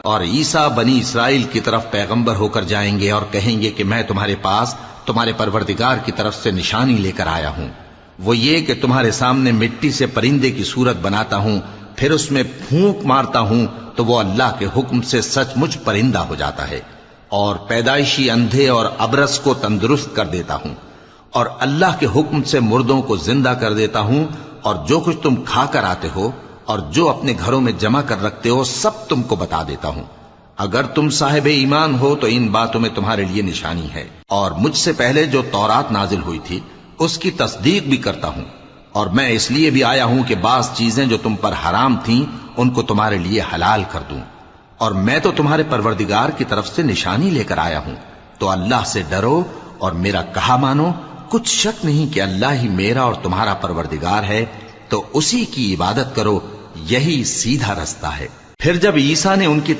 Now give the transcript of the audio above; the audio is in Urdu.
اور عیسیٰ بنی اسرائیل کی طرف پیغمبر ہو کر جائیں گے اور کہیں گے کہ میں تمہارے پاس تمہارے پروردگار کی طرف سے نشانی لے کر آیا ہوں، وہ یہ کہ تمہارے سامنے مٹی سے پرندے کی صورت بناتا ہوں، پھر اس میں پھونک مارتا ہوں تو وہ اللہ کے حکم سے سچ مچ پرندہ ہو جاتا ہے، اور پیدائشی اندھے اور ابرص کو تندرست کر دیتا ہوں، اور اللہ کے حکم سے مردوں کو زندہ کر دیتا ہوں، اور جو کچھ تم کھا کر آتے ہو اور جو اپنے گھروں میں جمع کر رکھتے ہو سب تم کو بتا دیتا ہوں۔ اگر تم صاحب ایمان ہو تو ان باتوں میں تمہارے لیے نشانی ہے، اور مجھ سے پہلے جو تورات نازل ہوئی تھی اس کی تصدیق بھی کرتا ہوں، اور میں اس لیے بھی آیا ہوں کہ بعض چیزیں جو تم پر حرام تھیں ان کو تمہارے لیے حلال کر دوں، اور میں تو تمہارے پروردگار کی طرف سے نشانی لے کر آیا ہوں، تو اللہ سے ڈرو اور میرا کہا مانو۔ کچھ شک نہیں کہ اللہ ہی میرا اور تمہارا پروردگار ہے، تو اسی کی عبادت کرو، یہی سیدھا رستہ ہے۔ پھر جب عیسیٰ نے ان کی